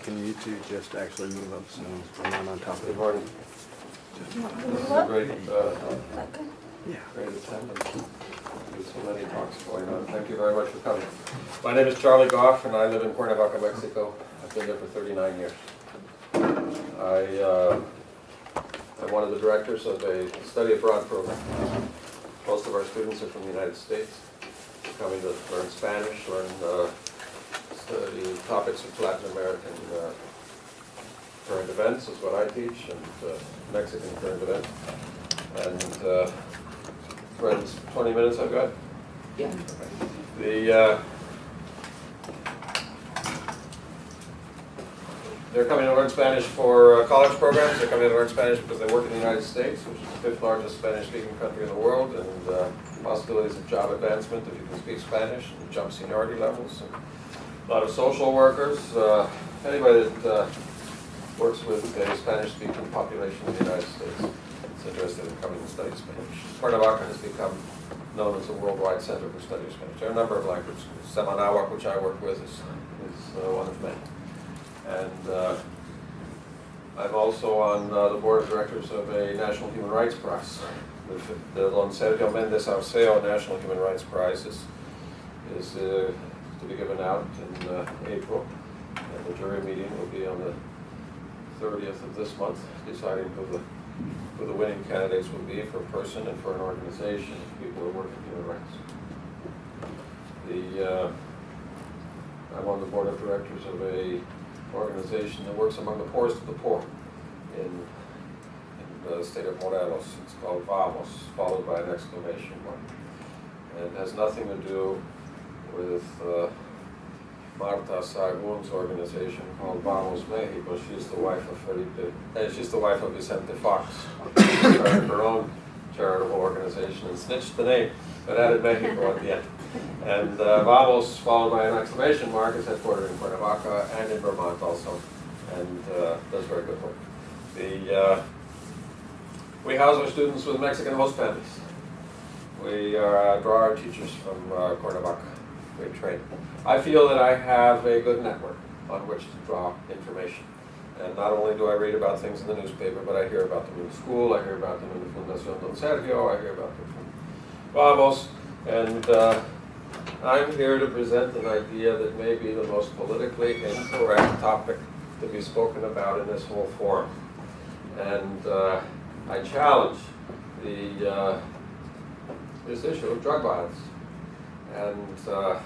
Can you two just actually move up so we're not on top of Good it? morning. This is a great, Yeah. great attendance. There's so many talks going on. Thank you very much for coming. My name is Charlie Goff, and I live in Cuernavaca, Mexico. I've been there for 39 years. I'm one of the directors of a study abroad program. Most of our students are from the United States. They're coming to learn Spanish, learn study topics of Latin American current events is what I teach, and Mexican current events. And friends, 20 minutes I've got? Yeah. They're coming to learn Spanish for college programs. They're coming to learn Spanish because they work in the United States, which is the 5th largest Spanish-speaking country in the world, and possibilities of job advancement if you can speak Spanish, and jump seniority levels. And a lot of social workers, anybody that works with a Spanish-speaking population in the United States is interested in coming to study Spanish. Cuernavaca has become known as a worldwide center for study of Spanish. There are a number of language schools. Semanawak, which I work with, is one of many. And I'm also on the board of directors of a National Human Rights Prize. The Don Sergio Méndez Arceo National Human Rights Prize is to be given out in April. And the jury meeting will be on the 30th of this month, deciding who the winning candidates will be for a person and for an organization, people who work in human rights. I'm on the board of directors of a organization that works among the poorest of the poor in the state of Morelos. It's called Vamos, followed by an exclamation mark. And it has nothing to do with Marta Sahagún's organization called Vamos Mexico. She's the wife of she's the wife of Vicente Fox. She started her own charitable organization and snitched the name, but added Mexico at the end. And Vamos, followed by an exclamation mark, is headquartered in Cuernavaca and in Vermont also, and does very good work. We house our students with Mexican host families. We draw our teachers from Cuernavaca. We train. I feel that I have a good network on which to draw information. And not only do I read about things in the newspaper, but I hear about them in school, I hear about them in the Fundación Don Sergio, I hear about them from Vamos, and I'm here to present an idea that may be the most politically incorrect topic to be spoken about in this whole forum. And I challenge this issue of drug violence. And so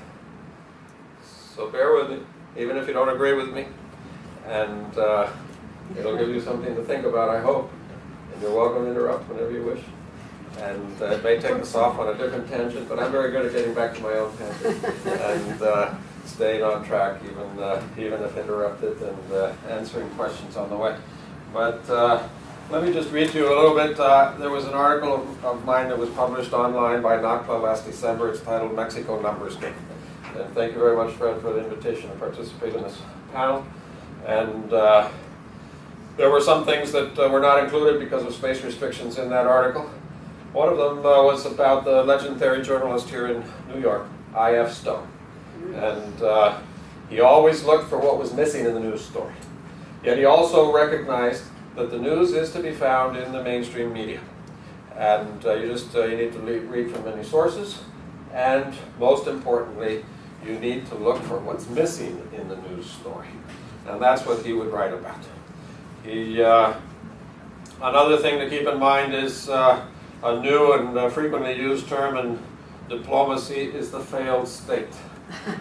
bear with me, even if you don't agree with me, and it'll give you something to think about, I hope. And you're welcome to interrupt whenever you wish. And it may take us off on a different tangent, but I'm very good at getting back to my own tangent and staying on track, even if interrupted, and answering questions on the way. But let me just read to you a little bit. There was an article of mine that was published online by NACLA last December. It's titled Mexico Numbers Game. And thank you very much, Fred, for the invitation to participate in this panel. And there were some things that were not included because of space restrictions in that article. One of them was about the legendary journalist here in New York, I.F. Stone. And he always looked for what was missing in the news story. Yet he also recognized that the news is to be found in the mainstream media. And you need to read from many sources. And most importantly, you need to look for what's missing in the news story. And that's what he would write about. Another thing to keep in mind is a new and frequently used term in diplomacy is the failed state.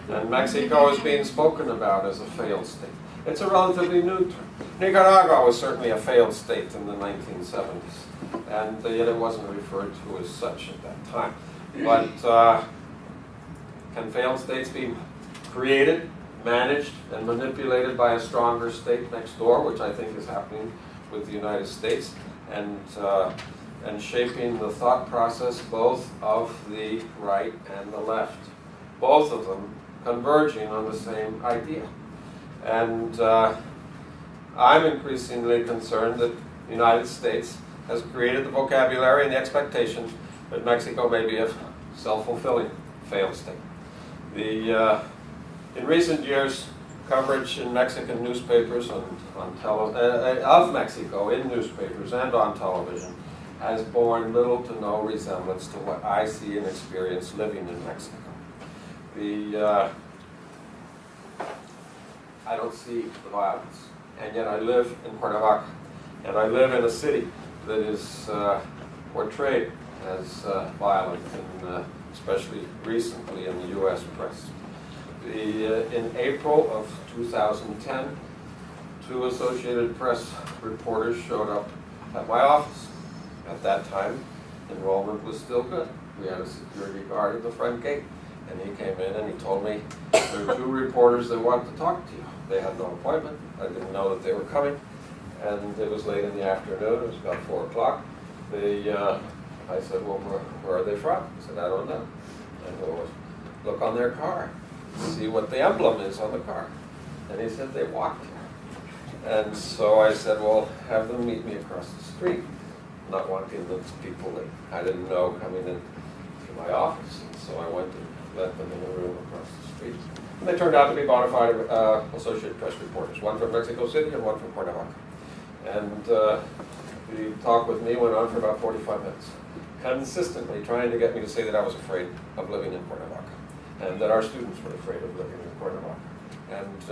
And Mexico is being spoken about as a failed state. It's a relatively new term. Nicaragua was certainly a failed state in the 1970s, and yet it wasn't referred to as such at that time. But can failed states be created, managed, and manipulated by a stronger state next door, which I think is happening with the United States, and shaping the thought process both of the right and the left, both of them converging on the same idea. And I'm increasingly concerned that the United States has created the vocabulary and the expectation that Mexico may be a self-fulfilling failed state. In recent years, coverage in Mexican newspapers and of Mexico in newspapers and on television has borne little to no resemblance to what I see and experience living in Mexico. I don't see the violence, and yet I live in Cuernavaca, and I live in a city that is portrayed as violent, and especially recently in the U.S. press. In April of 2010, 2 Associated Press reporters showed up at my office. At that time, enrollment was still good. We had a security guard at the front gate, and he came in and he told me, there are 2 reporters that want to talk to you. They had no appointment. I didn't know that they were coming, and it was late in the afternoon. It was about 4 o'clock. I said, well, where are they from? He said, I don't know. I go, look on their car, see what the emblem is on the car. And he said, they walked here. And so I said, well, have them meet me across the street, not wanting those people that I didn't know coming in to my office. And so I went and let them in a room across the street. And they turned out to be bona fide Associated Press reporters, one from Mexico City and one from Cuernavaca. And the talk with me went on for about 45 minutes, consistently trying to get me to say that I was afraid of living in Cuernavaca, and that our students were afraid of living in Cuernavaca. And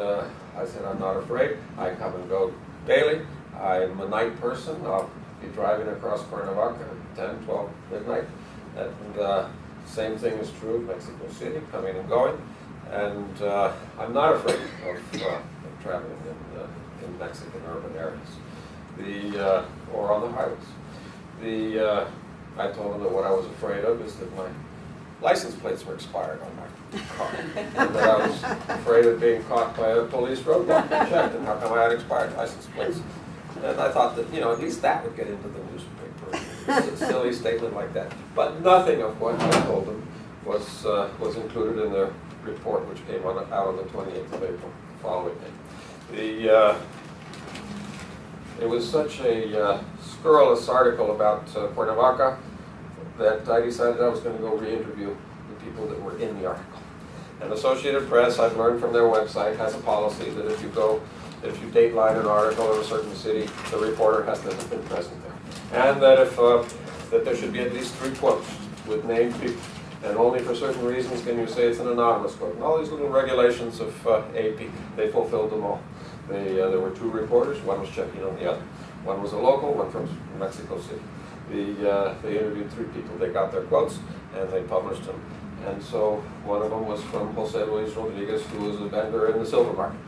I said, I'm not afraid. I come and go daily. I'm a night person. I'll be driving across Cuernavaca at 10, 12, midnight. And same thing is true of Mexico City, coming and going. And I'm not afraid of traveling in Mexican urban areas, or on the highways. I told them that what I was afraid of is that my license plates were expired on my car, and that I was afraid of being caught by a police roadblock and checked, and how come I had expired license plates. And I thought that, at least that would get into the newspaper, a silly statement like that. But nothing of what I told them was included in the report, which came out on the 28th of April, the following day. It was such a scurrilous article about Cuernavaca that I decided I was going to go re-interview the people that were in the article. And Associated Press, I've learned from their website, has a policy that if you dateline an article in a certain city, the reporter has to have been present there. And that that there should be at least 3 quotes with named people. And only for certain reasons can you say it's an anonymous quote. And all these little regulations of AP, they fulfilled them all. There were 2 reporters, one was checking on the other. One was a local, one from Mexico City. They interviewed 3 people. They got their quotes, and they published them. And so one of them was from Jose Luis Rodriguez, who was a vendor in the silver market.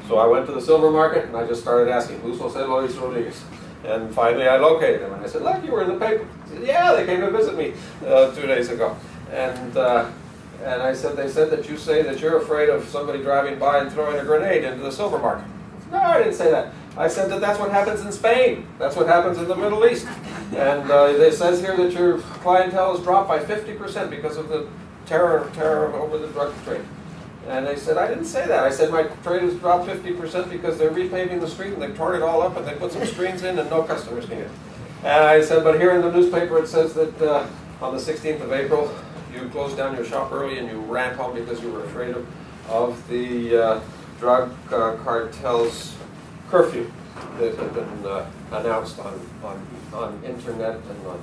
So I went to the silver market, and I just started asking, who's Jose Luis Rodriguez? And finally I located him, and I said, look, you were in the paper. He said, yeah, they came to visit me 2 days ago. And I said, they said that you say that you're afraid of somebody driving by and throwing a grenade into the silver market. No, I didn't say that. I said that that's what happens in Spain. That's what happens in the Middle East. And it says here that your clientele has dropped by 50% because of the terror over the drug trade. And they said, I didn't say that. I said my trade has dropped 50% because they're repaving the street and they've torn it all up and they put some screens in and no customers can get. And I said, but here in the newspaper it says that on the 16th of April, you closed down your shop early and you ran home because you were afraid of the drug cartel's curfew that had been announced on internet and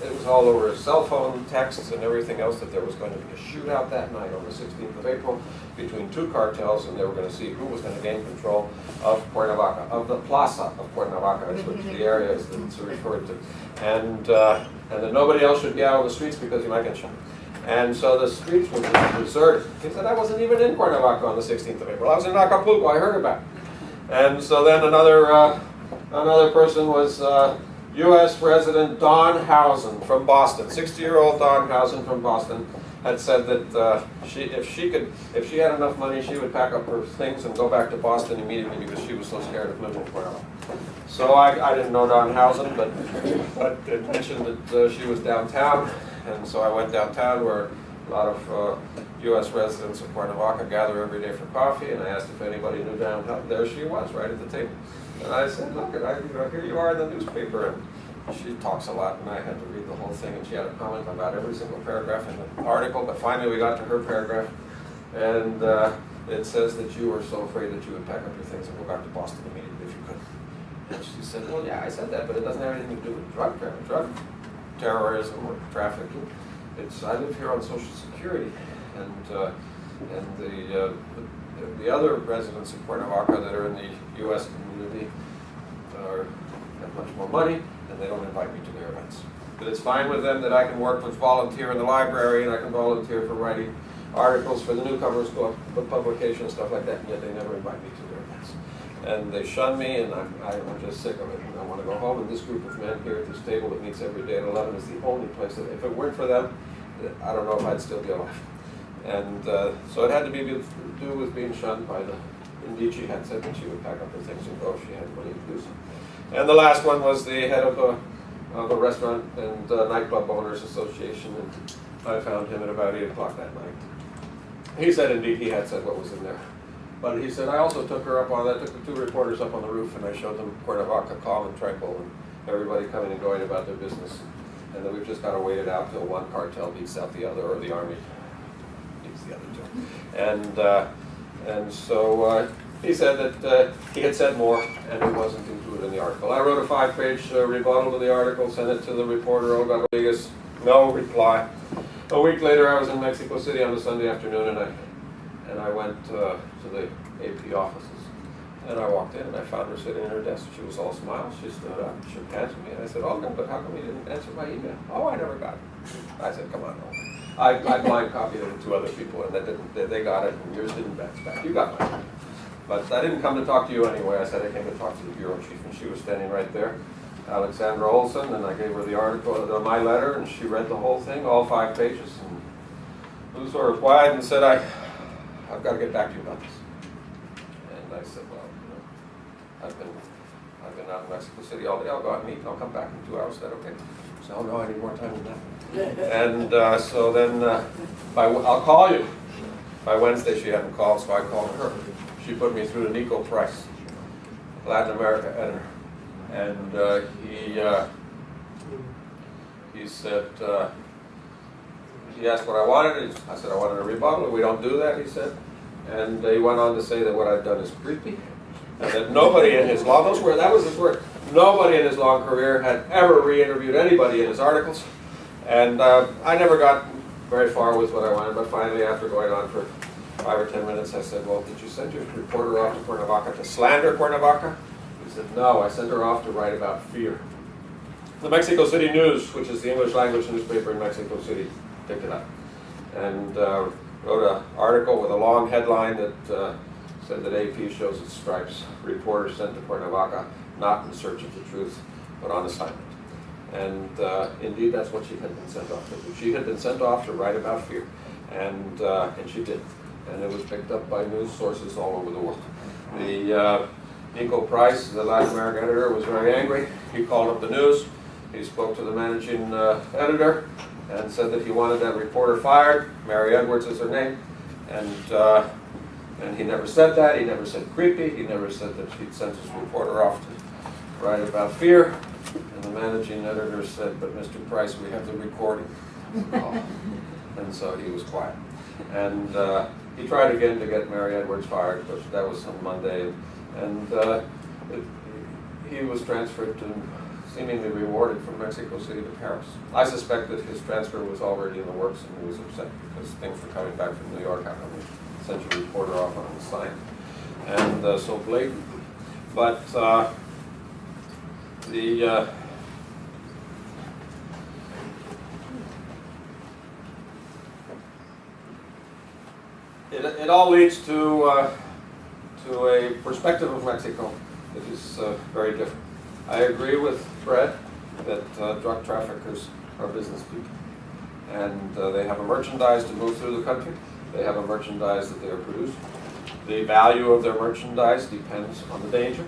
it was all over cell phone texts and everything else that there was going to be a shootout that night on the 16th of April between 2 cartels, and they were going to see who was going to gain control of Cuernavaca, of the plaza of Cuernavaca, is which the area is that's referred to, and that nobody else should be out on the streets because you might get shot. And so the streets were deserted. He said, I wasn't even in Cuernavaca on the 16th of April. I was in Acapulco. I heard about it. And so then another person was U.S. resident Don Housen from Boston. 60-year-old Don Housen from Boston had said that if she had enough money, she would pack up her things and go back to Boston immediately because she was so scared of living in Cuernavaca. So I didn't know Don Housen, but it mentioned that she was downtown. And so I went downtown where a lot of U.S. residents of Cuernavaca gather every day for coffee, and I asked if anybody knew downtown. There she was, right at the table. And I said, look, here you are in the newspaper. And she talks a lot, and I had to read the whole thing, and she had a comment about every single paragraph in the article, but finally we got to her paragraph. And it says that you were so afraid that you would pack up your things and go back to Boston immediately if you could. And she said, well, yeah, I said that, but it doesn't have anything to do with drug terrorism or trafficking. I live here on Social Security, and the other residents of Cuernavaca that are in the U.S. community have much more money, and they don't invite me to their events. But it's fine with them that I can work with volunteer in the library, and I can volunteer for writing articles for the Newcomers Book publication and stuff like that, and yet they never invite me to their events. And they shun me, and I'm just sick of it, and I want to go home. And this group of men here at this table that meets every day at 11 is the only place that, if it weren't for them, I don't know if I'd still be alive. And so it had to do with being shunned by the, indeed she had said that she would pack up her things and go if she had money to do so. And the last one was the head of a restaurant and nightclub owners association, and I found him at about 8 o'clock that night. He said indeed he had said what was in there. But he said, I also took her up on that, took the 2 reporters up on the roof, and I showed them Cuernavaca calm and tranquil, and everybody coming and going about their business. And then we've just got to wait it out till one cartel beats out the other, or the army beats the other 2. And so he said that he had said more, and it wasn't included in the article. I wrote a 5-page rebuttal to the article, sent it to the reporter, Olga Rodriguez, no reply. A week later, I was in Mexico City on a Sunday afternoon, and I went to the AP offices. And I walked in, and I found her sitting at her desk. She was all smiles. She stood up, shook hands with me, and I said, Olga, but how come you didn't answer my email? Oh, I never got it. I said, come on, Olga. I blind copied it to 2 other people, and they got it, and yours didn't bounce back. You got mine. But I didn't come to talk to you anyway. I said I came to talk to the bureau chief, and she was standing right there, Alexandra Olson, and I gave her the article, my letter, and she read the whole thing, all 5 pages, and was sort of quiet and said, I've got to get back to you about this. And I said, well, you know, I've been out in Mexico City all day. I'll go out and eat, and I'll come back in 2 hours. Is that okay? She said, oh no, I need more time than that. And so then I'll call you. By Wednesday, she hadn't called, so I called her. She put me through to Nico Price, Latin America editor. And he said, he asked what I wanted. I said I wanted a rebuttal. We don't do that, he said. And he went on to say that what I've done is creepy, and that nobody in his long, that was his word, nobody in his long career had ever re-interviewed anybody in his articles. And I never got very far with what I wanted, but finally, after going on for 5 or 10 minutes, I said, well, did you send your reporter off to Cuernavaca to slander Cuernavaca? He said, no, I sent her off to write about fear. The Mexico City News, which is the English language newspaper in Mexico City, picked it up and wrote an article with a long headline that said that AP shows its stripes. Reporter sent to Cuernavaca, not in search of the truth, but on assignment. And indeed, that's what she had been sent off to do. She had been sent off to write about fear, and she did. And it was picked up by news sources all over the world. The Nico Price, the Latin American editor, was very angry. He called up the news. He spoke to the managing editor and said that he wanted that reporter fired. Mary Edwards is her name. And he never said that. He never said creepy. He never said that he'd sent his reporter off to write about fear. And the managing editor said, but Mr. Price, we have the recording. Oh. And so he was quiet. And he tried again to get Mary Edwards fired, but that was on Monday. And he was transferred to, seemingly rewarded, from Mexico City to Paris. I suspect that his transfer was already in the works, and he was upset because things were coming back from New York. How come he sent your reporter off on the sign? And so blatant. But it all leads to a perspective of Mexico that is very different. I agree with Fred that drug traffickers are business people, and they have a merchandise to move through the country. They have a merchandise that they are producing. The value of their merchandise depends on the danger,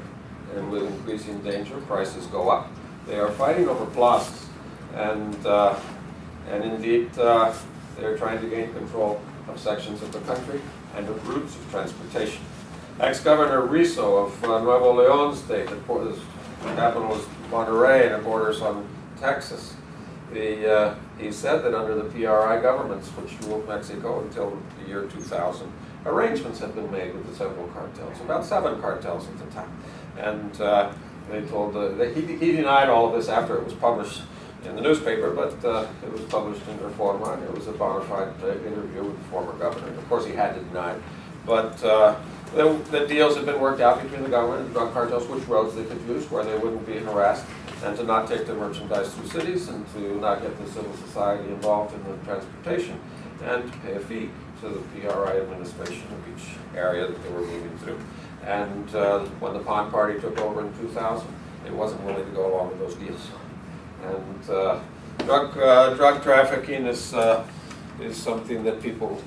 and with increasing danger, prices go up. They are fighting over plazas, and indeed they're trying to gain control of sections of the country and of routes of transportation. Ex-Governor Rizzo of Nuevo León state, the capital is Monterrey and it borders on Texas. He said that under the PRI governments, which ruled Mexico until the year 2000, arrangements had been made with the several cartels, about 7 cartels at the time. And they told, he denied all of this after it was published in the newspaper, but it was published in Reforma, and it was a bona fide interview with the former governor. And of course, he had to deny it. But the deals had been worked out between the government and the drug cartels, which roads they could use, where they wouldn't be harassed, and to not take the merchandise through cities, and to not get the civil society involved in the transportation, and to pay a fee to the PRI administration of each area that they were moving through. And when the Pond Party took over in 2000, it wasn't willing to go along with those deals. And drug trafficking is something that people,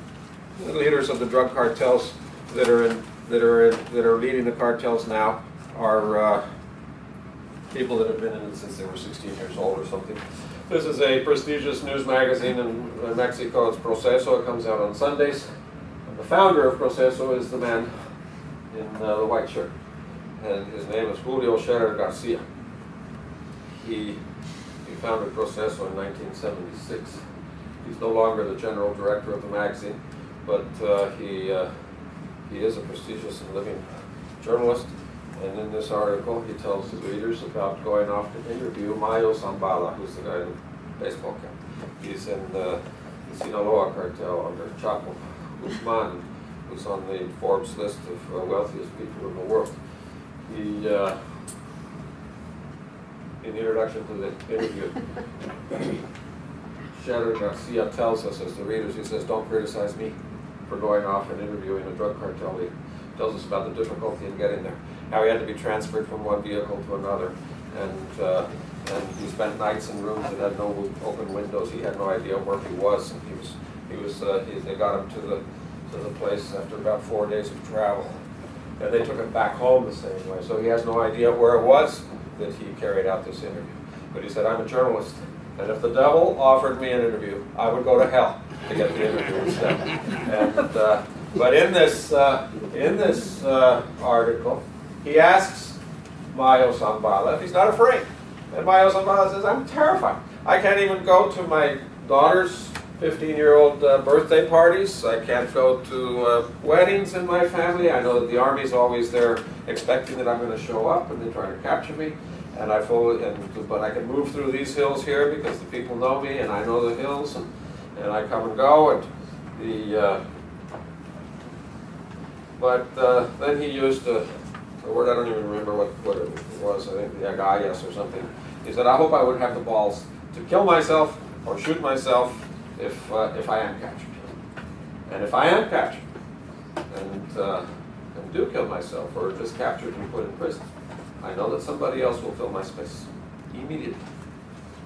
the leaders of the drug cartels that are leading the cartels now are people that have been in it since they were 16 years old or something. This is a prestigious news magazine in Mexico. It's Proceso. It comes out on Sundays. And the founder of Proceso is the man in the white shirt, and his name is Julio Scherer Garcia. He founded Proceso in 1976. He's no longer the general director of the magazine, but he is a prestigious and living journalist. And in this article, he tells his readers about going off to interview Mayo Zambala, who's the guy in the baseball cap. He's in the Sinaloa cartel under Chapo Guzman, who's on the Forbes list of wealthiest people in the world. He, in the introduction to the interview, Scherer Garcia tells us, as the readers, he says, "Don't criticize me for going off and interviewing a drug cartel." He tells us about the difficulty in getting there, how he had to be transferred from one vehicle to another, and he spent nights in rooms that had no open windows. He had no idea where he was, and they got him to the place after about 4 days of travel, and they took him back home the same way. So he has no idea where it was that he carried out this interview. But he said, "I'm a journalist, and if the devil offered me an interview, I would go to hell to get the interview instead." And but in this article, he asks Mayo Zambala if he's not afraid. And Mayo Zambala says, "I'm terrified. I can't even go to my daughter's 15-year-old birthday parties. I can't go to weddings in my family. I know that the Army's always there expecting that I'm going to show up, and they try to capture me. And but I can move through these hills here because the people know me, and I know the hills, and I come and go." And then he used a word, I don't even remember what it was, I think the agallas or something. He said, "I hope I would have the balls to kill myself or shoot myself if I am captured. And if I am captured and do kill myself or just captured and put in prison, I know that somebody else will fill my space immediately,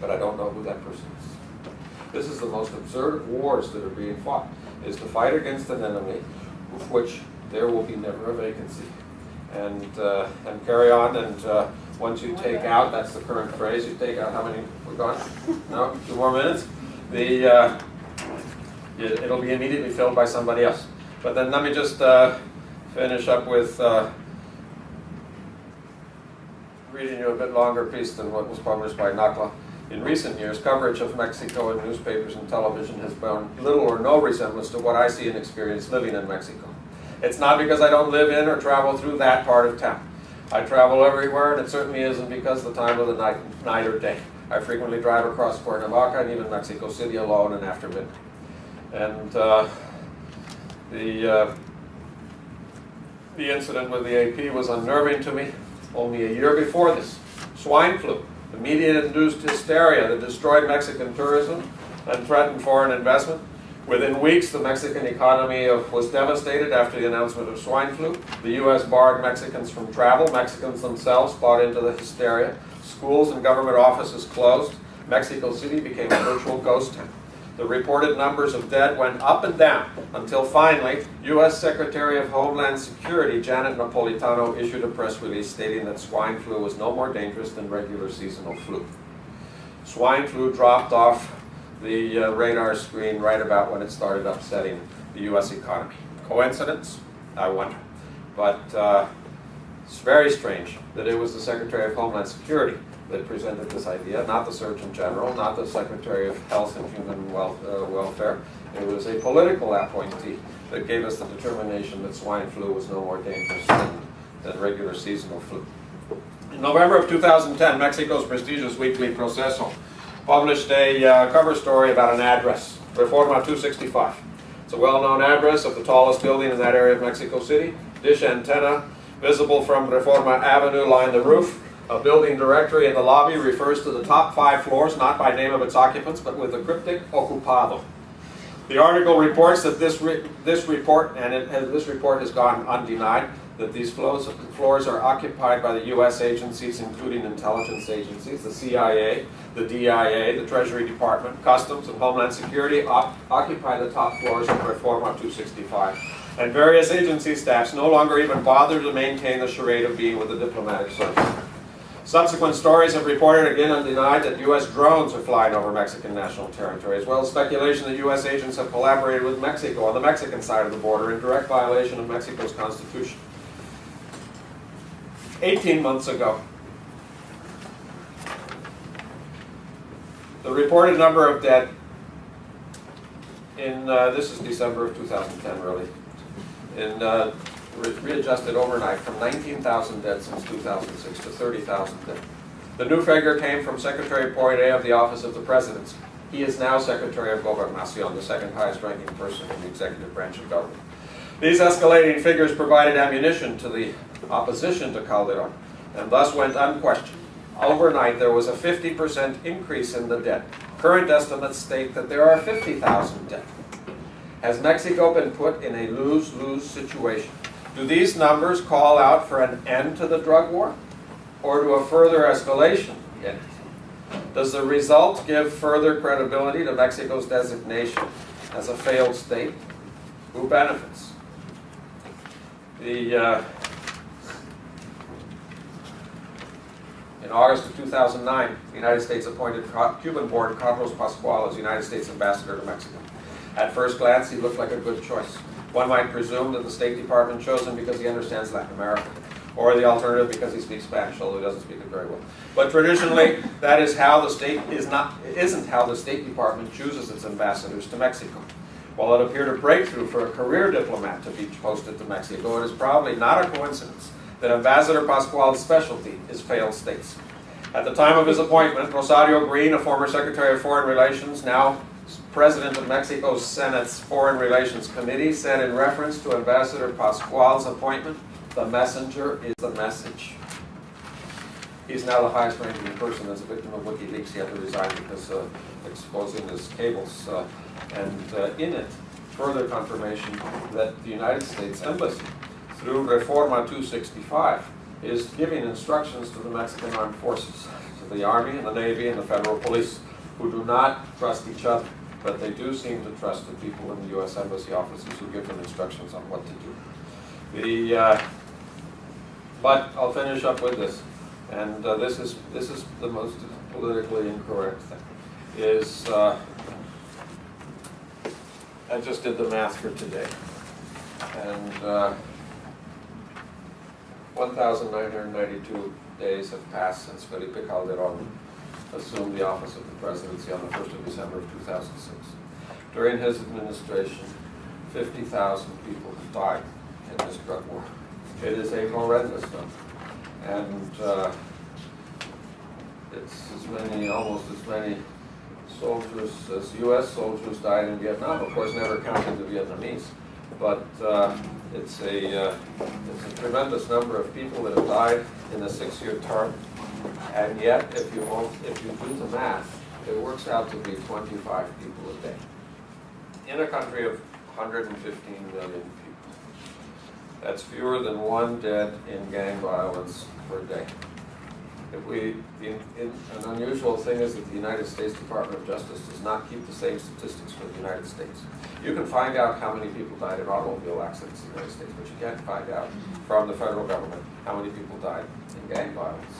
but I don't know who that person is." This is the most absurd of wars that are being fought, is to fight against an enemy with which there will be never a vacancy. And carry on, and once you take out, that's the current phrase, you take out, how many, we're gone? No, 2 more minutes? It'll be immediately filled by somebody else. But then let me just finish up with reading you a bit longer piece than what was published by NACLA. In recent years, coverage of Mexico in newspapers and television has borne little or no resemblance to what I see and experience living in Mexico. It's not because I don't live in or travel through that part of town. I travel everywhere, and it certainly isn't because of the time of the night or day. I frequently drive across Cuernavaca and even Mexico City alone and after midnight. And the incident with the AP was unnerving to me. Only a year before this, swine flu, the media-induced hysteria that destroyed Mexican tourism and threatened foreign investment. Within weeks, the Mexican economy was devastated after the announcement of swine flu. The U.S. barred Mexicans from travel. Mexicans themselves bought into the hysteria. Schools and government offices closed. Mexico City became a virtual ghost town. The reported numbers of dead went up and down until finally, U.S. Secretary of Homeland Security Janet Napolitano issued a press release stating that swine flu was no more dangerous than regular seasonal flu. Swine flu dropped off the radar screen right about when it started upsetting the U.S. economy. Coincidence? I wonder. But it's very strange that it was the Secretary of Homeland Security that presented this idea, not the Surgeon General, not the Secretary of Health and Human Welfare. It was a political appointee that gave us the determination that swine flu was no more dangerous than regular seasonal flu. In November of 2010, Mexico's prestigious weekly Proceso published a cover story about an address, Reforma 265. It's a well-known address of the tallest building in that area of Mexico City. Dish antenna visible from Reforma Avenue line the roof. A building directory in the lobby refers to the top 5 floors, not by name of its occupants, but with the cryptic ocupado. The article reports that this report has gone undenied, that these floors are occupied by the U.S. agencies, including intelligence agencies, the CIA, the DIA, the Treasury Department, Customs, and Homeland Security occupy the top floors of Reforma 265. And various agency staffs no longer even bother to maintain the charade of being with the diplomatic service. Subsequent stories have reported, again undenied, that U.S. drones are flying over Mexican national territory, as well as speculation that U.S. agents have collaborated with Mexico on the Mexican side of the border in direct violation of Mexico's constitution. 18 months ago, the reported number of dead in, this is December of 2010 really, in readjusted overnight from 19,000 dead since 2006 to 30,000 dead. The new figure came from Secretary Poirier of the Office of the Presidency. He is now Secretary of Gobernación, the second highest ranking person in the executive branch of government. These escalating figures provided ammunition to the opposition to Calderon and thus went unquestioned. Overnight there was a 50% increase in the dead. Current estimates state that there are 50,000 dead. Has Mexico been put in a lose-lose situation? Do these numbers call out for an end to the drug war or to a further escalation in it? Does the result give further credibility to Mexico's designation as a failed state? Who benefits? In August of 2009, the United States appointed Cuban-born Carlos Pascual as United States ambassador to Mexico. At first glance, he looked like a good choice. One might presume that the State Department chose him because he understands Latin America, or the alternative because he speaks Spanish, although he doesn't speak it very well. But traditionally, that is how the state isn't how the State Department chooses its ambassadors to Mexico. While it appeared a breakthrough for a career diplomat to be posted to Mexico, it is probably not a coincidence that Ambassador Pascual's specialty is failed states. At the time of his appointment, Rosario Green, a former Secretary of Foreign Relations, now President of Mexico's Senate's Foreign Relations Committee, said in reference to Ambassador Pascual's appointment, "The messenger is the message." He's now the highest ranking person as a victim of WikiLeaks. He had to resign because of exposing his cables. In it, further confirmation that the United States Embassy, through Reforma 265, is giving instructions to the Mexican armed forces, to the Army and the Navy and the federal police, who do not trust each other, but they do seem to trust the people in the U.S. Embassy offices who give them instructions on what to do. But I'll finish up with this, and this is the most politically incorrect thing, is I just did the math for today, and 1,992 days have passed since Felipe Calderon assumed the office of the presidency on the 1st of December of 2006. During his administration, 50,000 people have died in this drug war. It is a horrendous number, and it's almost as many soldiers as U.S. soldiers died in Vietnam. Of course, never counting the Vietnamese, but it's a tremendous number of people that have died in a 6-year term. And yet, if you do the math, it works out to be 25 people a day. In a country of 115 million people, that's fewer than one dead in gang violence per day. An unusual thing is that the United States Department of Justice does not keep the same statistics for the United States. You can find out how many people died in automobile accidents in the United States, but you can't find out from the federal government how many people died in gang violence.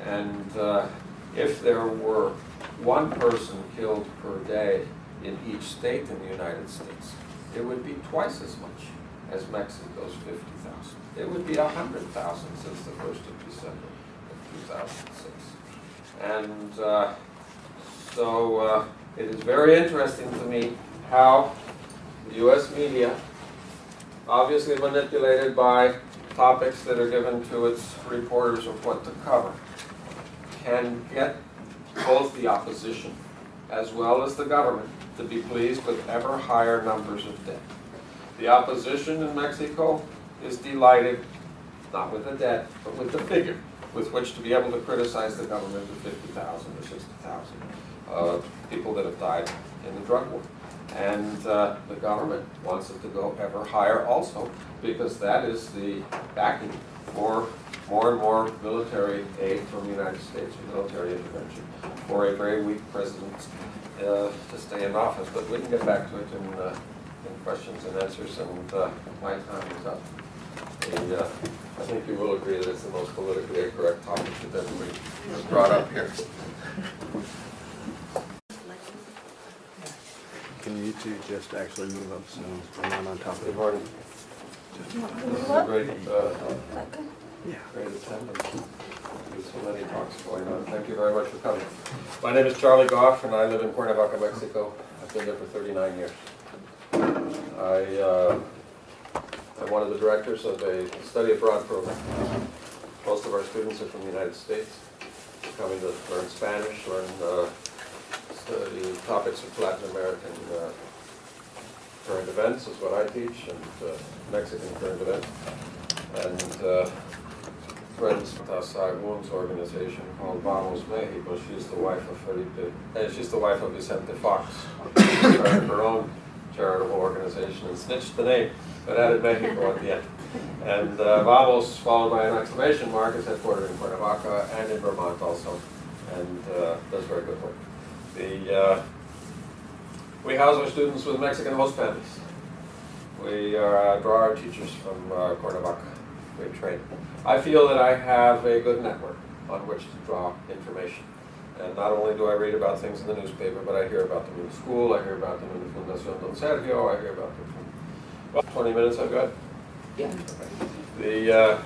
And if there were one person killed per day in each state in the United States, it would be twice as much as Mexico's 50,000. It would be 100,000 since the 1st of December of 2006. And so it is very interesting to me how the U.S. media obviously manipulated by topics that are given to its reporters of what to cover, can get both the opposition as well as the government to be pleased with ever higher numbers of debt. The opposition in Mexico is delighted, not with the debt, but with the figure with which to be able to criticize the government of 50,000 or 60,000 people that have died in the drug war. And the government wants it to go ever higher also, because that is the backing for more and more military aid from the United States, or military intervention, for a very weak president to stay in office. But we can get back to it in questions and answers, and my time is up. I think you will agree that it's the most politically incorrect topic that everybody has brought up here. Can you two just actually move up so we're not on top of Good it? morning. This is a great, Yeah. great attendance. There's so many talks going on. Thank you very much for coming. My name is Charlie Goff, and I live in Cuernavaca, Mexico. I've been there for 39 years. I'm one of the directors of a study abroad program. Most of our students are from the United States, coming to learn Spanish, learn study topics of Latin American current events is what I teach, and Mexican current events. And friends with Women's organization called Vamos Mexico. She's the wife of Felipe. She's the wife of Vicente Fox. She started her own charitable organization and snitched the name, but added Mexico at the end. And Vamos, followed by an exclamation mark, is headquartered in Cuernavaca and in Vermont also, and does very good work. We house our students with Mexican host families. We draw our teachers from Cuernavaca. We train. I feel that I have a good network on which to draw information. And not only do I read about things in the newspaper, but I hear about them in the school, I hear about them in the Fundación Don Sergio, I hear about them from... Well, 20 minutes I've got? Yeah. Okay.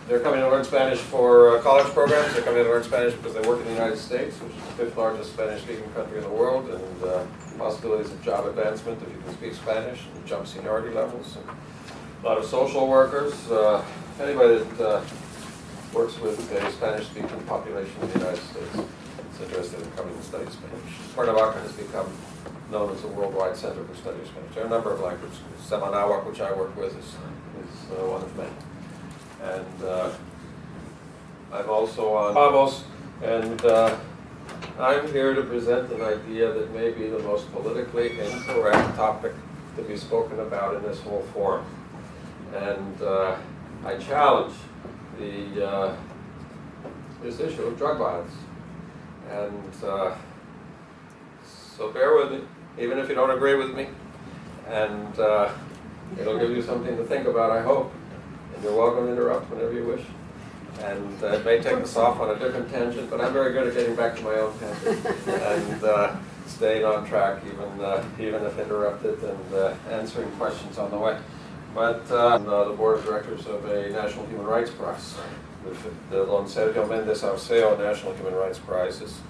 They're coming to learn Spanish for college programs. They're coming to learn Spanish because they work in the United States, which is the 5th largest Spanish-speaking country in the world, and possibilities of job advancement if you can speak Spanish, and jump seniority levels. And a lot of social workers, anybody that works with a Spanish-speaking population in the United States is interested in coming to study Spanish. Cuernavaca has become known as a worldwide center for study of Spanish. There are a number of language schools. Semanawak, which I work with, is one of many. And I'm also on Vamos, and I'm here to present an idea that may be the most politically incorrect topic to be spoken about in this whole forum. And I challenge this issue of drug violence. And so bear with me, even if you don't agree with me, and it'll give you something to think about, I hope. And you're welcome to interrupt whenever you wish. And it may take us off on a different tangent, but I'm very good at getting back to my own tangent and staying on track, even if interrupted, and answering questions on the way. But the board of directors of a National Human Rights Prize, the Don Sergio Méndez Arceo National Human Rights Prize, is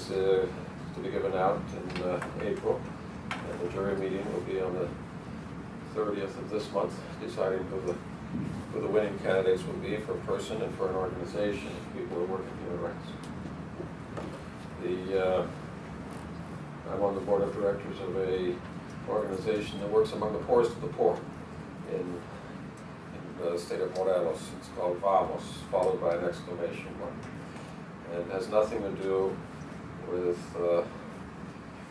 to be given out in April, and the jury meeting will be on the 30th of this month, deciding who the winning candidates will be for a person and for an organization of people who work in human rights. I'm on the board of directors of a organization that works among the poorest of the poor in the state of Morelos. It's called Vamos, followed by an exclamation mark. And it has nothing to do with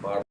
my